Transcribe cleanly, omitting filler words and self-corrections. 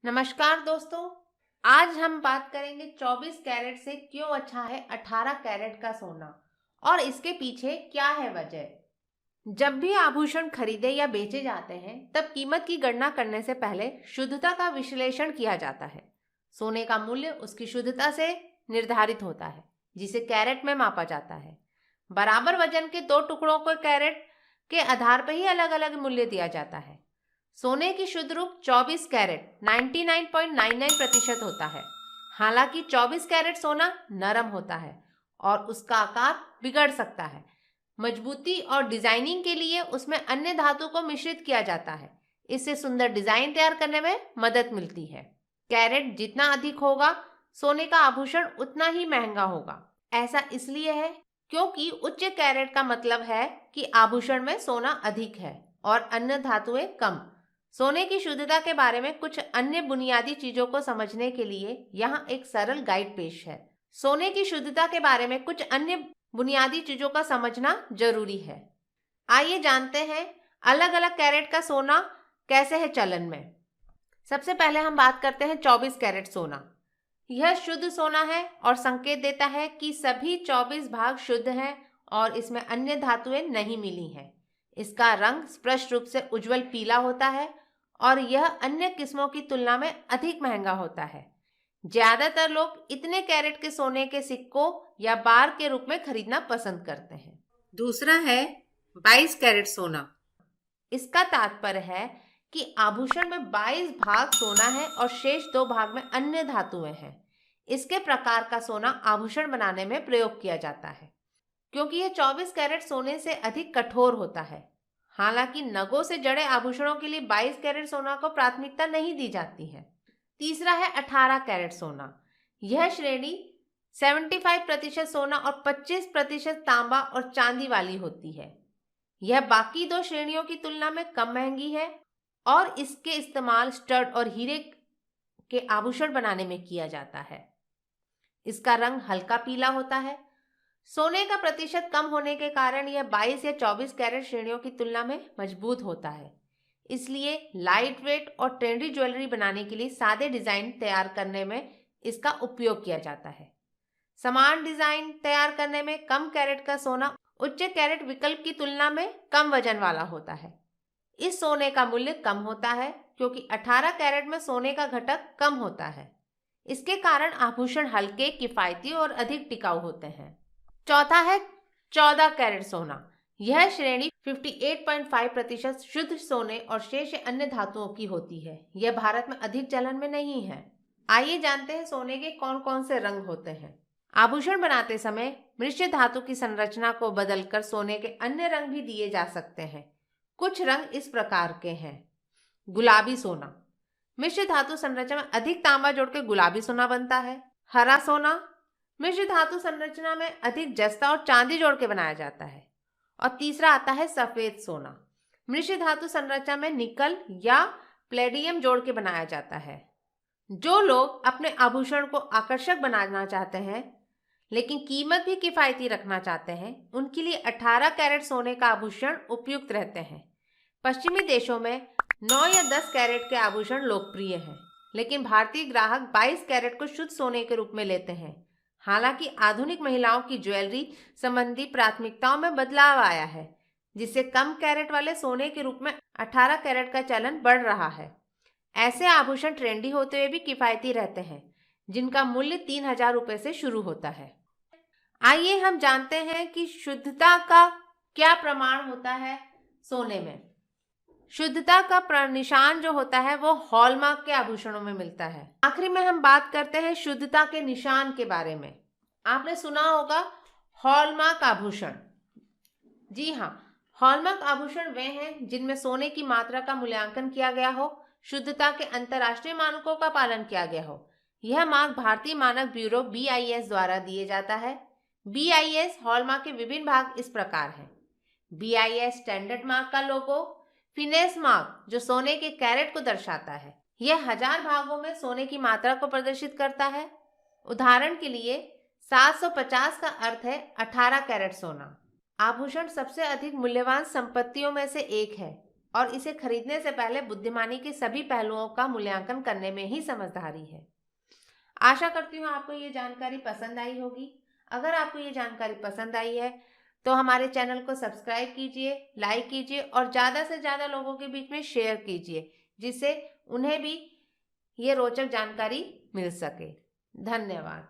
नमस्कार दोस्तों। आज हम बात करेंगे 24 कैरेट से क्यों अच्छा है 18 कैरेट का सोना और इसके पीछे क्या है वजह। जब भी आभूषण खरीदे या बेचे जाते हैं तब कीमत की गणना करने से पहले शुद्धता का विश्लेषण किया जाता है। सोने का मूल्य उसकी शुद्धता से निर्धारित होता है, जिसे कैरेट में मापा जाता है। बराबर वजन के दो टुकड़ों को कैरेट के आधार पर ही अलग अलग मूल्य दिया जाता है। सोने की शुद्ध रूप 24 कैरेट 99.99% होता है। हालांकि 24 कैरेट सोना नरम होता है और उसका आकार बिगड़ सकता है। मजबूती और डिजाइनिंग के लिए उसमें अन्य धातु को मिश्रित किया जाता है। इससे सुंदर डिजाइन तैयार करने में मदद मिलती है। कैरेट जितना अधिक होगा, सोने का आभूषण उतना ही महंगा होगा। ऐसा इसलिए है क्योंकि उच्च कैरेट का मतलब है कि आभूषण में सोना अधिक है और अन्य धातुएं कम। सोने की शुद्धता के बारे में कुछ अन्य बुनियादी चीजों को समझने के लिए यहाँ एक सरल गाइड पेश है। सोने की शुद्धता के बारे में कुछ अन्य बुनियादी चीजों का समझना जरूरी है। आइए जानते हैं अलग अलग कैरेट का सोना कैसे है चलन में। सबसे पहले हम बात करते हैं 24 कैरेट सोना। यह शुद्ध सोना है और संकेत देता है कि सभी 24 भाग शुद्ध हैं और इसमें अन्य धातुएं नहीं मिली हैं। इसका रंग स्पष्ट रूप से उज्जवल पीला होता है और यह अन्य किस्मों की तुलना में अधिक महंगा होता है। ज्यादातर लोग इतने कैरेट के सोने के सिक्कों या बार के रूप में खरीदना पसंद करते हैं। दूसरा है 22 कैरेट सोना। इसका तात्पर्य है कि आभूषण में 22 भाग सोना है और शेष 2 भाग में अन्य धातुएं हैं। इसके प्रकार का सोना आभूषण बनाने में प्रयोग किया जाता है क्योंकि यह 24 कैरेट सोने से अधिक कठोर होता है। हालांकि नगों से जड़े आभूषणों के लिए 22 कैरेट सोना को प्राथमिकता नहीं दी जाती है। तीसरा है 18 कैरेट सोना। यह श्रेणी 75% सोना और 25% तांबा और चांदी वाली होती है। यह बाकी दो श्रेणियों की तुलना में कम महंगी है और इसके इस्तेमाल स्टड और हीरे के आभूषण बनाने में किया जाता है। इसका रंग हल्का पीला होता है। सोने का प्रतिशत कम होने के कारण यह 22 या 24 कैरेट श्रेणियों की तुलना में मजबूत होता है। इसलिए लाइट वेट और ट्रेंडी ज्वेलरी बनाने के लिए सादे डिजाइन तैयार करने में इसका उपयोग किया जाता है। समान डिजाइन तैयार करने में कम कैरेट का सोना उच्च कैरेट विकल्प की तुलना में कम वजन वाला होता है। इस सोने का मूल्य कम होता है क्योंकि 18 कैरेट में सोने का घटक कम होता है। इसके कारण आभूषण हल्के, किफायती और अधिक टिकाऊ होते हैं। चौथा है 14 कैरेट सोना। यह श्रेणी 58.5% शुद्ध सोने और शेष अन्य धातुओं की होती है। यह भारत में अधिक चलन में नहीं है। आइए जानते हैं सोने के कौन कौन से रंग होते हैं। आभूषण बनाते समय मिश्र धातु की संरचना को बदलकर सोने के अन्य रंग भी दिए जा सकते हैं। कुछ रंग इस प्रकार के हैं। गुलाबी सोना। मिश्र धातु संरचना में अधिक तांबा जोड़कर गुलाबी सोना बनता है। हरा सोना। मिश्र धातु संरचना में अधिक जस्ता और चांदी जोड़ के बनाया जाता है। और तीसरा आता है सफेद सोना। मिश्र धातु संरचना में निकल या प्लेडियम जोड़ के बनाया जाता है। जो लोग अपने आभूषण को आकर्षक बनाना चाहते हैं लेकिन कीमत भी किफायती रखना चाहते हैं, उनके लिए 18 कैरेट सोने का आभूषण उपयुक्त रहते हैं। पश्चिमी देशों में 9 या 10 कैरेट के आभूषण लोकप्रिय हैं, लेकिन भारतीय ग्राहक 22 कैरेट को शुद्ध सोने के रूप में लेते हैं। हालांकि आधुनिक महिलाओं की ज्वेलरी संबंधी प्राथमिकताओं में बदलाव आया है, जिससे कम कैरेट वाले सोने के रूप में 18 कैरेट का चलन बढ़ रहा है। ऐसे आभूषण ट्रेंडी होते हुए भी किफायती रहते हैं, जिनका मूल्य 3000 रुपए से शुरू होता है। आइए हम जानते हैं कि शुद्धता का क्या प्रमाण होता है सोने में। शुद्धता का निशान जो होता है वो हॉलमार्क के आभूषणों में मिलता है। आखिरी में हम बात करते हैं शुद्धता के निशान के बारे में। आपने सुना होगा हॉलमार्क आभूषण। जी हाँ, हॉलमार्क आभूषण वे हैं जिनमें सोने की मात्रा का मूल्यांकन किया गया हो, शुद्धता के अंतर्राष्ट्रीय मानकों का पालन किया गया हो। यह मार्क भारतीय मानक ब्यूरो BIS द्वारा दिए जाता है। BIS हॉलमार्क के विभिन्न भाग इस प्रकार हैं। BIS स्टैंडर्ड मार्क का लोगो, फिनेस मार्क जो सोने के कैरेट को दर्शाता है। यह 1000 भागों में सोने की मात्रा को प्रदर्शित करता है। उदाहरण के लिए 750 का अर्थ है 18 कैरेट सोना। आभूषण सबसे अधिक मूल्यवान संपत्तियों में से एक है। और इसे खरीदने से पहले बुद्धिमानी के सभी पहलुओं का मूल्यांकन करने में ही समझदारी है। आशा करती हूँ आपको ये जानकारी पसंद आई होगी। अगर आपको ये जानकारी पसंद आई है तो हमारे चैनल को सब्सक्राइब कीजिए, लाइक कीजिए और ज़्यादा से ज़्यादा लोगों के बीच में शेयर कीजिए, जिससे उन्हें भी ये रोचक जानकारी मिल सके। धन्यवाद।